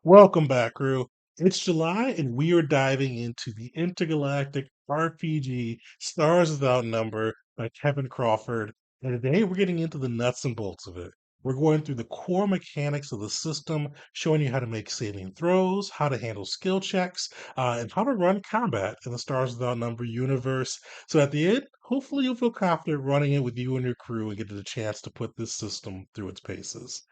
Welcome back, crew. It's July, and we are diving into the intergalactic RPG Stars Without Number by Kevin Crawford. And today we're getting into the nuts and bolts of it. We're going through the core mechanics of the system, showing you how to make saving throws, how to handle skill checks, and how to run combat in the Stars Without Number universe. So at the end, hopefully you'll feel confident running it with you and your crew and get the chance to put this system through its paces.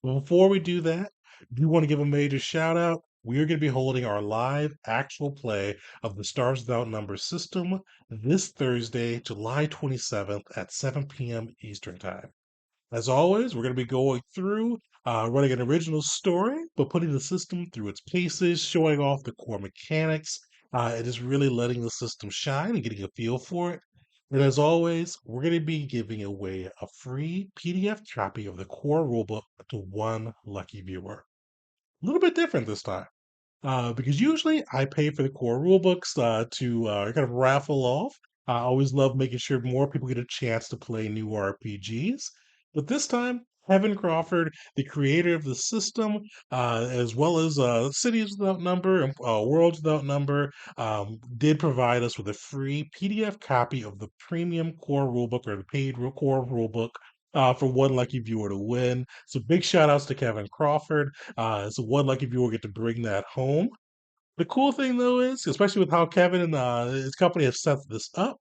Well, before we do that, do want to give a major shout out. We are going to be holding our live actual play of the Stars Without Numbers system this Thursday, July 27th at 7 p.m. Eastern Time. As always, we're going to be going through running an original story, but putting the system through its paces, showing off the core mechanics, and just really letting the system shine and getting a feel for it. And as always, we're going to be giving away a free PDF copy of the core rulebook to one lucky viewer. A little bit different this time. Because usually I pay for the core rulebooks to kind of raffle off. I always love making sure more people get a chance to play new RPGs. But this time, Kevin Crawford, the creator of the system, as well as Cities Without Number and Worlds Without Number, did provide us with a free PDF copy of the premium core rulebook or the core rulebook. For one lucky viewer to win. So big shout outs to Kevin Crawford. So one lucky viewer will get to bring that home. The cool thing though is, especially with how Kevin and his company have set this up,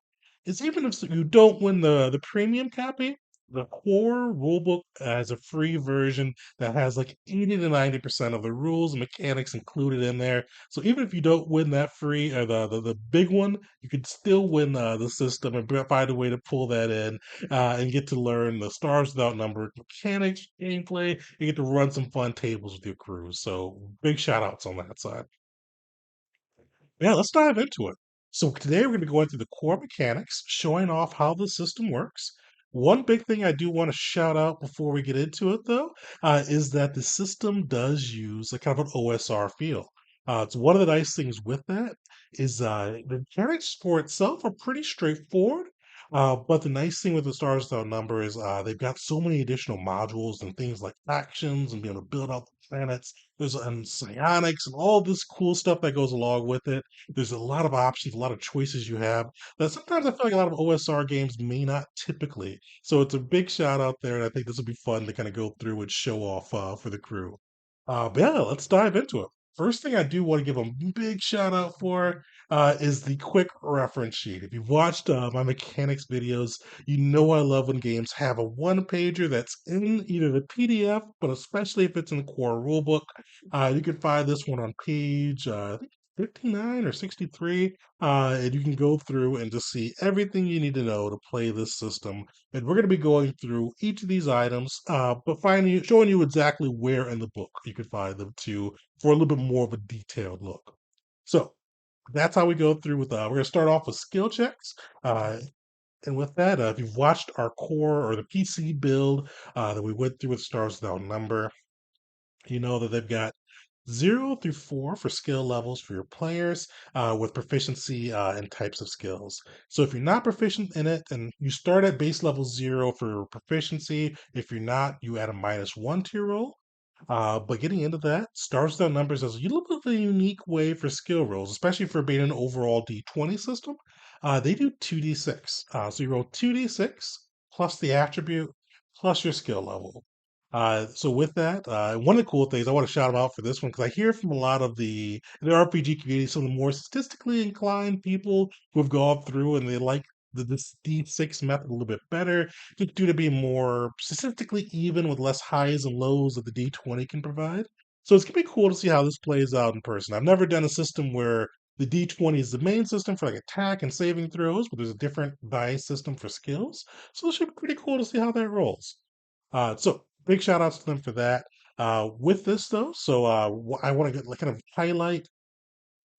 is even if you don't win the premium copy, the core rulebook has a free version that has like 80 to 90% of the rules and mechanics included in there. So even if you don't win that free or the big one, you could still win the system and find a way to pull that in and get to learn the Stars Without Number mechanics, gameplay. You get to run some fun tables with your crew. So big shout outs on that side. Yeah, let's dive into it. So today we're going to be going through the core mechanics, showing off how the system works. One big thing I do want to shout out before we get into it, though, is that the system does use a kind of an OSR feel. It's one of the nice things with that is the mechanics for itself are pretty straightforward. But the nice thing with the Stars Without Number is they've got so many additional modules and things like factions and being able to build out the planets. There's psionics and all this cool stuff that goes along with it. There's a lot of options, a lot of choices you have that sometimes I feel like a lot of OSR games may not typically. So it's a big shout out there, and I think this will be fun to kind of go through and show off for the crew. But yeah, let's dive into it. First thing I do want to give a big shout out for is the quick reference sheet. If you've watched my mechanics videos, you know I love when games have a one pager that's in either the PDF, but especially if it's in the core rulebook. You can find this one on page I think 59 or 63, and you can go through and just see everything you need to know to play this system. And we're going to be going through each of these items, but showing you exactly where in the book you can find them too for a little bit more of a detailed look. So that's how we go through with. We're going to start off with skill checks. Uh, and with that, if you've watched our core or the PC build that we went through with Stars Without Number, you know that they've got 0 through 4 for skill levels for your players with proficiency in types of skills. So if you're not proficient in it, and you start at base level 0 for proficiency, if you're not, you add a -1 to your roll. But getting into that, Stars Without Numbers has a little bit of a unique way for skill rolls, especially for being an overall D20 system. They do 2d6. So you roll 2d6 plus the attribute plus your skill level. So with that, one of the cool things I want to shout out for this one because I hear from a lot of the RPG community, some of the more statistically inclined people who have gone through and they like this D6 method a little bit better, just due to being more statistically even with less highs and lows that the D20 can provide. So it's gonna be cool to see how this plays out in person. I've never done a system where the D20 is the main system for like attack and saving throws, but there's a different dice system for skills. So it should be pretty cool to see how that rolls. So big shout outs to them for that. With this though, so I want to kind of highlight.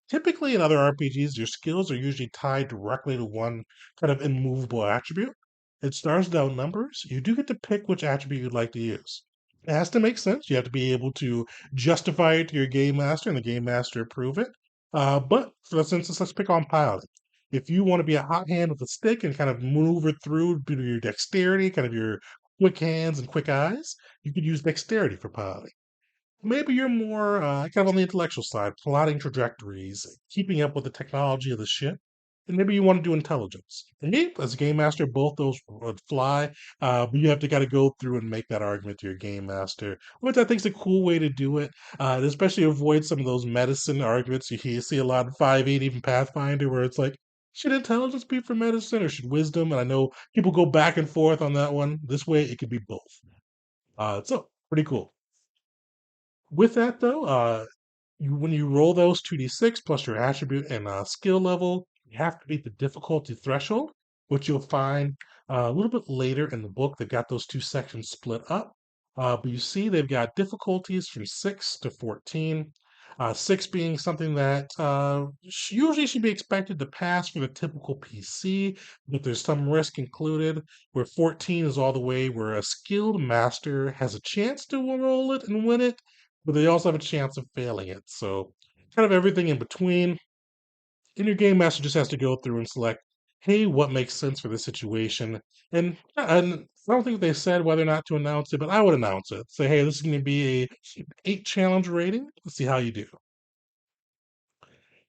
Typically, in other RPGs, your skills are usually tied directly to one kind of immovable attribute. It stars without numbers. You do get to pick which attribute you'd like to use. It has to make sense. You have to be able to justify it to your game master and the game master approve it. But for instance, let's pick on piloting. If you want to be a hot hand with a stick and kind of maneuver through due to your dexterity, kind of your quick hands and quick eyes, you could use dexterity for piloting. Maybe you're more kind of on the intellectual side, plotting trajectories, keeping up with the technology of the ship, and maybe you want to do intelligence. And me, as a game master, both those would fly, but you have to kind of go through and make that argument to your game master, which I think is a cool way to do it, and especially avoid some of those medicine arguments see a lot in 5.8, even Pathfinder, where it's like, should intelligence be for medicine or should wisdom? And I know people go back and forth on that one. This way, it could be both. So pretty cool. With that though, when you roll those 2d6 plus your attribute and skill level, you have to beat the difficulty threshold, which you'll find a little bit later in the book. They've got those two sections split up. But you see, they've got difficulties from 6 to 14. 6 being something that usually should be expected to pass for the typical PC, but there's some risk included. Where 14 is all the way where a skilled master has a chance to roll it and win it, but they also have a chance of failing it. So, kind of everything in between. And your game master just has to go through and select, hey, what makes sense for this situation? And I don't think they said whether or not to announce it, but I would announce it. Say, hey, this is going to be a 8 challenge rating. Let's see how you do.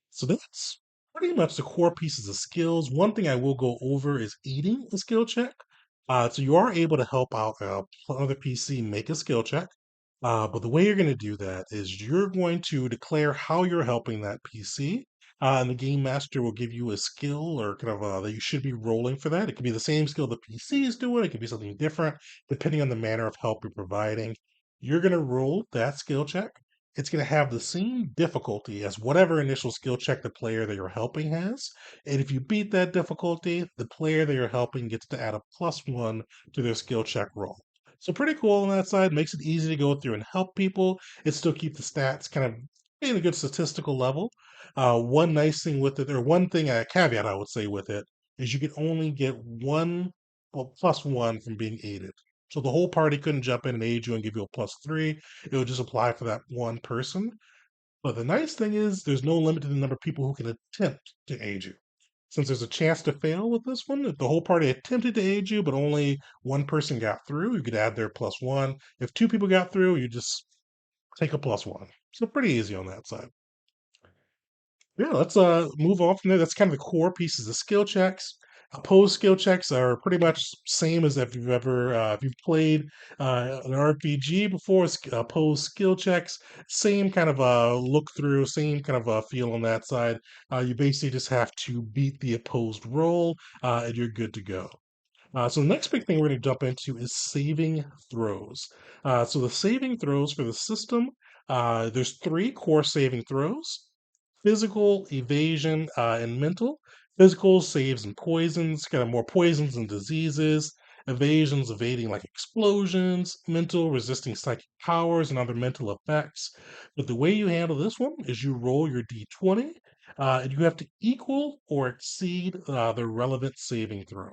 So that's pretty much the core pieces of skills. One thing I will go over is eating a skill check. So you are able to help out another PC make a skill check. But the way you're going to do that is you're going to declare how you're helping that PC. And the game master will give you a skill or kind of that you should be rolling for that. It could be the same skill the PC is doing. It could be something different depending on the manner of help you're providing. You're going to roll that skill check. It's going to have the same difficulty as whatever initial skill check the player that you're helping has. And if you beat that difficulty, the player that you're helping gets to add a +1 to their skill check roll. So pretty cool on that side. Makes it easy to go through and help people. It still keeps the stats kind of in a good statistical level. One nice thing with it, or one thing, a caveat I would say with it, is you can only get one, well, +1 from being aided. So the whole party couldn't jump in and aid you and give you a +3. It would just apply for that one person. But the nice thing is there's no limit to the number of people who can attempt to aid you. Since there's a chance to fail with this one, if the whole party attempted to aid you, but only one person got through, you could add their +1. If two people got through, you just take a +1. So pretty easy on that side. Yeah, let's move on from there. That's kind of the core pieces of skill checks. Opposed skill checks are pretty much same as if you've played an RPG before. Opposed skill checks, same kind of look through, same kind of feel on that side. You basically just have to beat the opposed roll, and you're good to go. So the next big thing we're going to jump into is saving throws. So the saving throws for the system, there's three core saving throws: physical, evasion, and mental. Physical saves and poisons, kind of more poisons and diseases. Evasions evading like explosions. Mental resisting psychic powers and other mental effects. But the way you handle this one is you roll your d20, and you have to equal or exceed the relevant saving throw.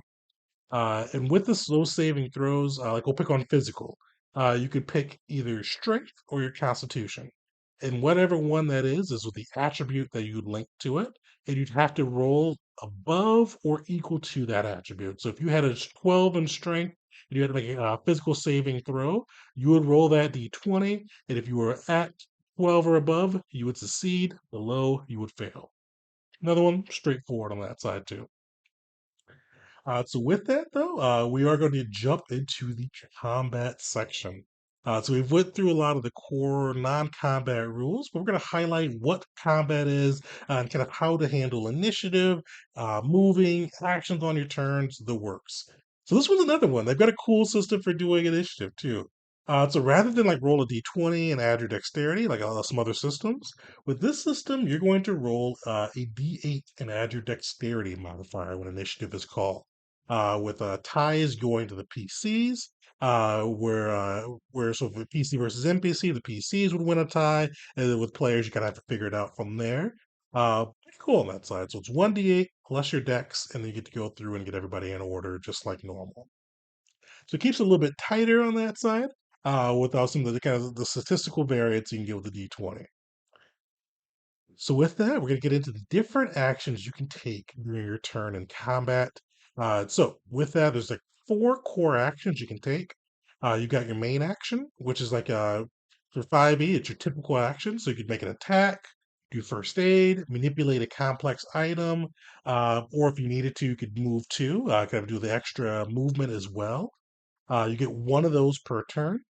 And with those saving throws, like we'll pick on physical, you could pick either your strength or your constitution. And whatever one that is with the attribute that you link to it, and you'd have to roll above or equal to that attribute. So if you had a 12 in strength and you had to make a physical saving throw, you would roll that d20. And if you were at 12 or above, you would succeed. Below, you would fail. Another one, straightforward on that side too. So with that though, we are going to jump into the combat section. So we've went through a lot of the core non-combat rules, but we're going to highlight what combat is and kind of how to handle initiative, moving, actions on your turns, the works. So this one's another one. They've got a cool system for doing initiative too. So rather than like roll a d20 and add your dexterity, like some other systems, with this system, you're going to roll a d8 and add your dexterity modifier when initiative is called. With ties going to the PCs, where so for PC versus NPC, the PCs would win a tie, and then with players, you kind of have to figure it out from there. Pretty cool on that side. So it's 1d8 plus your dex, and then you get to go through and get everybody in order just like normal. So it keeps it a little bit tighter on that side, without some of the kind of the statistical variance you can get with the d20. So with that, we're going to get into the different actions you can take during your turn in combat. So with that, there's like four core actions you can take. You got your main action, which is like For 5e, it's your typical action, so you could make an attack, do first aid, manipulate a complex item, or if you needed to, you could move too, kind of do the extra movement as well. You get one of those per turn.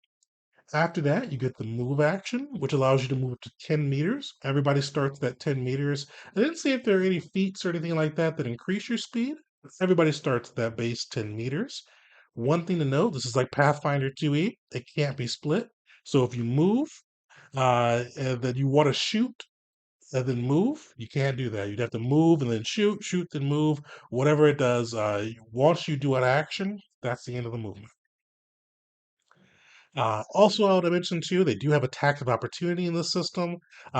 After that, you get the move action, which allows you to move up to 10 meters. Everybody starts at 10 meters. I didn't see if there are any feats or anything like that that increase your speed. Everybody starts at that base 10 meters. One thing to note, this is like Pathfinder 2e. It can't be split. So if you move and then you want to shoot and then move, you can't do that. You'd have to move and then shoot, shoot, then move. Whatever it does, once you do an action, that's the end of the movement. Also, I would mention too, they do have attacks of opportunity in the system.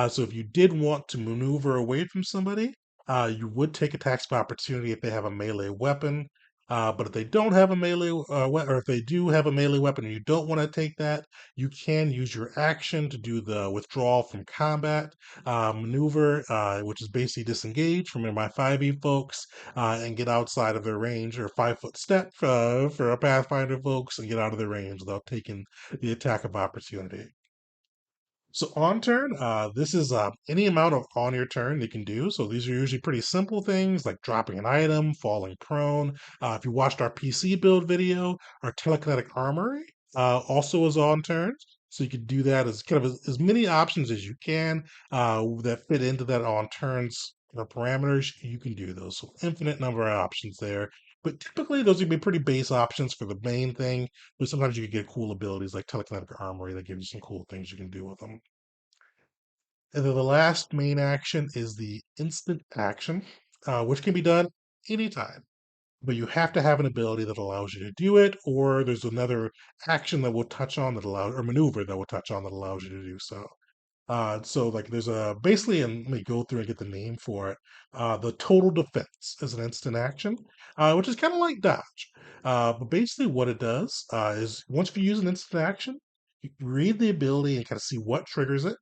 So if you did want to maneuver away from somebody, you would take attacks of opportunity if they have a melee weapon. But if they don't have a melee, or if they do have a melee weapon and you don't want to take that, you can use your action to do the withdrawal from combat maneuver, which is basically disengage from my 5e folks and get outside of their range, or 5 foot step for a Pathfinder folks and get out of their range without taking the attack of opportunity. So on turn, this is any amount of on your turn they can do. So these are usually pretty simple things like dropping an item, falling prone. If you watched our PC build video, our telekinetic armory also is on turn. So you could do that as kind of as many options as you can that fit into that on turns parameters. You can do those. So infinite number of options there. But typically, those would be pretty base options for the main thing. But sometimes you can get cool abilities like telekinetic armory that give you some cool things you can do with them. And then the last main action is the instant action, which can be done anytime. But you have to have an ability that allows you to do it, or there's another action that we'll touch on that allows, or maneuver that we'll touch on that allows you to do so. So like there's a basically, and let me go through and get the name for it. The total defense is an instant action, which is kind of like dodge. But basically, what it does is once you use an instant action, you can read the ability and kind of see what triggers it.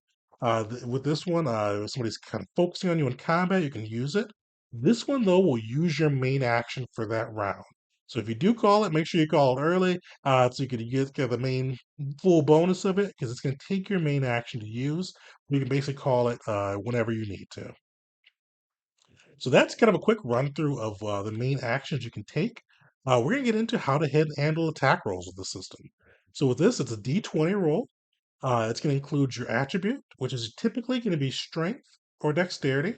With this one, if somebody's kind of focusing on you in combat, you can use it. This one though will use your main action for that round. So if you do call it, make sure you call it early, so you can get the main full bonus of it because it's going to take your main action to use. You can basically call it whenever you need to. So that's kind of a quick run through of the main actions you can take. We're going to get into how to handle attack rolls with the system. So with this, it's a D20 roll. It's going to include your attribute, which is typically going to be strength or dexterity.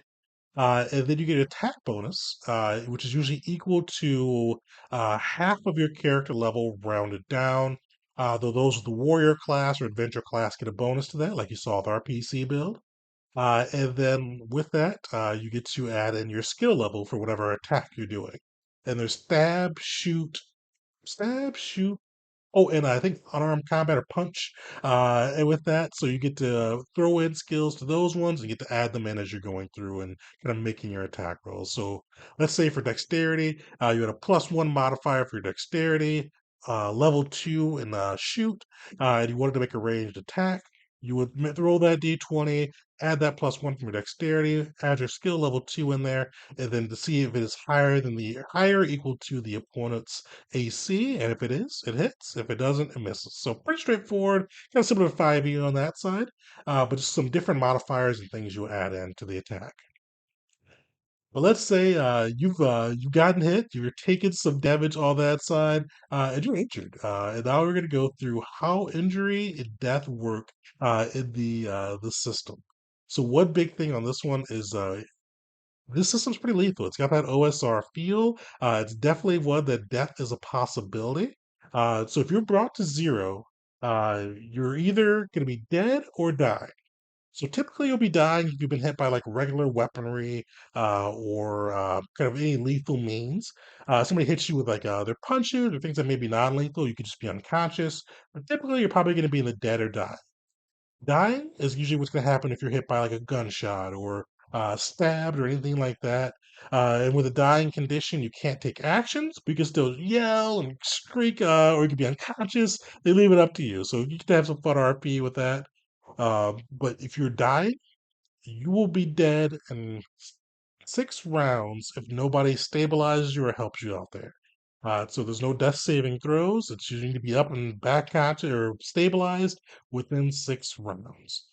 And then you get an attack bonus, which is usually equal to half of your character level rounded down. Though those with the warrior class or adventure class get a bonus to that, like you saw with our PC build. And then with that, you get to add in your skill level for whatever attack you're doing. And there's stab, shoot, oh, and I think unarmed combat or punch, and with that, so you get to throw in skills to those ones and get to add them in as you're going through and kind of making your attack rolls. So let's say for dexterity, you had a +1 modifier for your dexterity, level 2 in shoot, and you wanted to make a ranged attack. You would throw that d20, add that +1 from your dexterity, add your skill level 2 in there, and then to see if it is higher than the higher equal to the opponent's AC, and if it is, it hits. If it doesn't, it misses. So pretty straightforward, kind of similar to 5e on that side, but just some different modifiers and things you add in to the attack. But let's say you've gotten hit, you're taking some damage on that side, and you're injured. And now we're going to go through how injury and death work in the system. So one big thing on this one is this system's pretty lethal. It's got that OSR feel. It's definitely one that death is a possibility. So if you're brought to zero, you're either going to be dead or die. So typically you'll be dying if you've been hit by like regular weaponry or kind of any lethal means. Somebody hits you with like their punches or things that may be non-lethal, you could just be unconscious. But typically you're probably going to be in the dead or die. Dying is usually what's going to happen if you're hit by like a gunshot or stabbed or anything like that. And with a dying condition, you can't take actions, but you can still yell and shriek, or you can be unconscious. They leave it up to you. So you can have some fun RP with that. But if you're dying, you will be dead in 6 rounds if nobody stabilizes you or helps you out there. So there's no death saving throws. It's you need to be up and back conscious or stabilized within 6 rounds.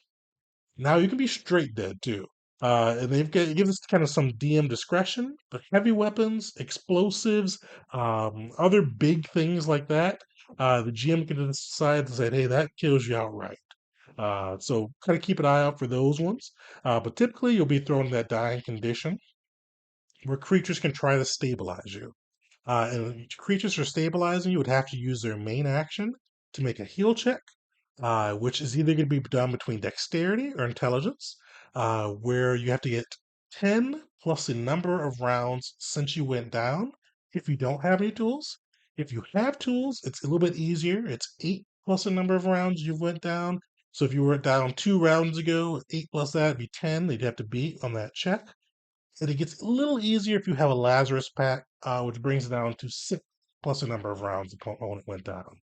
Now you can be straight dead too. And it gives us kind of some DM discretion, but heavy weapons, explosives, other big things like that, the GM can decide to say, hey, that kills you outright. So kind of keep an eye out for those ones. But typically you'll be thrown in that dying condition where creatures can try to stabilize you. And creatures for stabilizing you would have to use their main action to make a heal check, which is either going to be done between dexterity or intelligence, where you have to get 10 plus the number of rounds since you went down if you don't have any tools. If you have tools, it's a little bit easier. It's 8 plus the number of rounds you went down. So if you were down 2 rounds ago, 8 plus that would be 10 they'd have to beat on that check. And it gets a little easier if you have a Lazarus pack, which brings it down to 6 plus the number of rounds the opponent went down.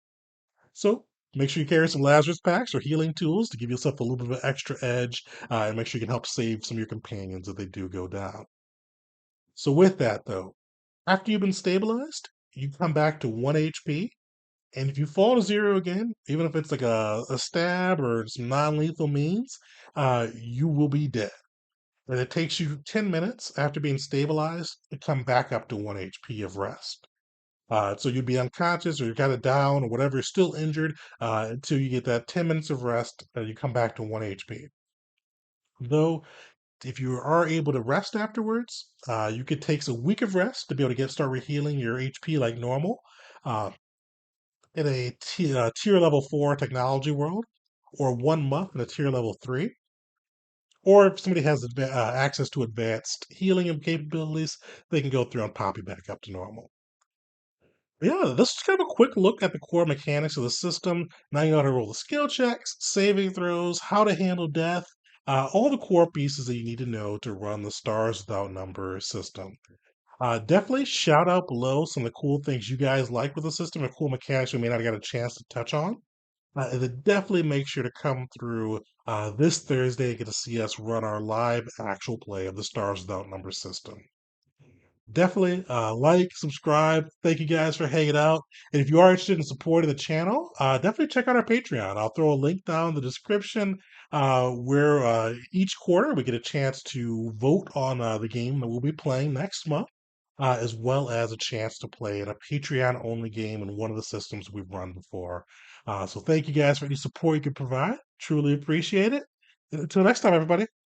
So make sure you carry some Lazarus packs or healing tools to give yourself a little bit of an extra edge, and make sure you can help save some of your companions if they do go down. So with that though, after you've been stabilized, you come back to 1 HP, and if you fall to 0 again, even if it's like a stab or some non-lethal means, you will be dead. And it takes you 10 minutes after being stabilized to come back up to 1 HP of rest. So you'd be unconscious or you're kind of down or whatever, you're still injured until you get that 10 minutes of rest and you come back to 1 HP. Though, if you are able to rest afterwards, you could take a week of rest to be able to start rehealing your HP like normal uh, in a tier level 4 technology world, or 1 month in a tier level 3. Or if somebody has access to advanced healing capabilities, they can go through and pop you back up to normal. Yeah, this is kind of a quick look at the core mechanics of the system. Now you know how to roll the skill checks, saving throws, how to handle death, all the core pieces that you need to know to run the Stars Without Number system. Definitely shout out below some of the cool things you guys like with the system or cool mechanics we may not have got a chance to touch on. And then definitely make sure to come through this Thursday and get to see us run our live actual play of the Stars Without Number system. Definitely like, subscribe. Thank you guys for hanging out. And if you are interested in supporting the channel, definitely check out our Patreon. I'll throw a link down in the description where each quarter we get a chance to vote on the game that we'll be playing next month, as well as a chance to play in a Patreon only game in one of the systems we've run before. So thank you guys for any support you can provide. Truly appreciate it. Until next time, everybody.